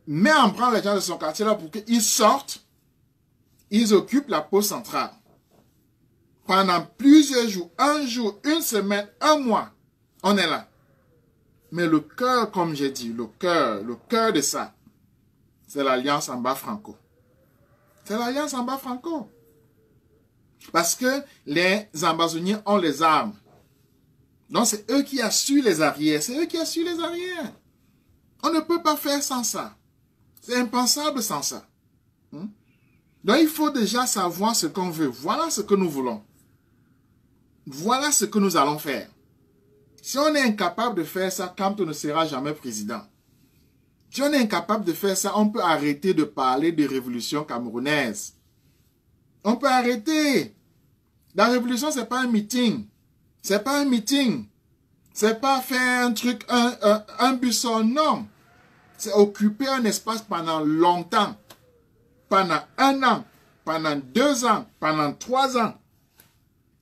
met en branle les gens de son quartier là pour qu'ils sortent, ils occupent la poste centrale. Pendant plusieurs jours, un jour, une semaine, un mois, on est là. Mais le cœur, comme j'ai dit, le cœur de ça, c'est l'Alliance Amba-Franco. C'est l'Alliance Amba-Franco. Parce que les Ambazoniens ont les armes. Donc c'est eux qui assurent les arrières. C'est eux qui assurent les arrières. On ne peut pas faire sans ça. C'est impensable sans ça. Donc il faut déjà savoir ce qu'on veut. Voilà ce que nous voulons. Voilà ce que nous allons faire. Si on est incapable de faire ça, Kamto ne sera jamais président. Si on est incapable de faire ça, on peut arrêter de parler de révolution camerounaise. On peut arrêter. La révolution, c'est pas un meeting. C'est pas un meeting. C'est pas faire un truc, un buisson, non. C'est occuper un espace pendant longtemps. Pendant 1 an, pendant 2 ans, pendant 3 ans,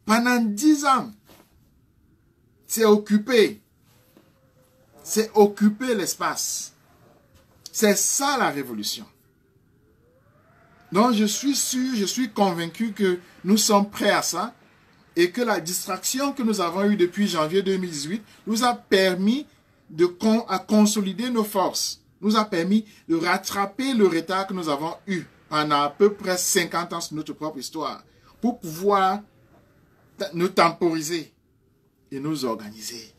pendant 10 ans. C'est occuper. C'est occuper l'espace. C'est ça la révolution. Donc je suis sûr, je suis convaincu que nous sommes prêts à ça et que la distraction que nous avons eue depuis janvier 2018 nous a permis de consolider nos forces, nous a permis de rattraper le retard que nous avons eu en à peu près 50 ans sur notre propre histoire pour pouvoir nous temporiser et nous organiser.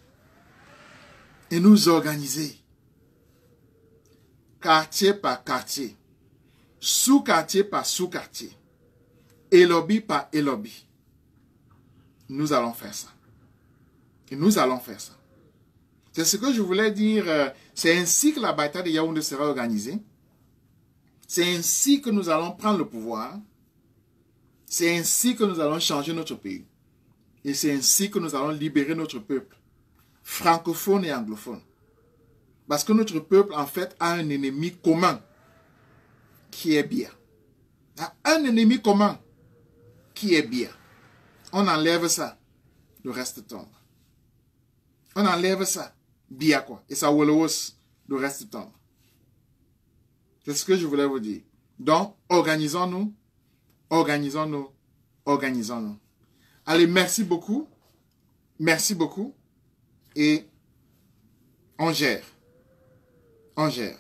Et nous organiser. Quartier par quartier. Sous-quartier par sous-quartier. Élobi par élobi. Nous allons faire ça. Et nous allons faire ça. C'est ce que je voulais dire. C'est ainsi que la bataille de Yaoundé sera organisée. C'est ainsi que nous allons prendre le pouvoir. C'est ainsi que nous allons changer notre pays. Et c'est ainsi que nous allons libérer notre peuple, francophone et anglophone. Parce que notre peuple, en fait, a un ennemi commun qui est bien. Un ennemi commun qui est bien. On enlève ça, le reste tombe. On enlève ça, bien quoi. Et ça wolowos, le reste tombe. C'est ce que je voulais vous dire. Donc, organisons-nous, organisons-nous, organisons-nous. Allez, merci beaucoup. Merci beaucoup. Et on gère. On gère.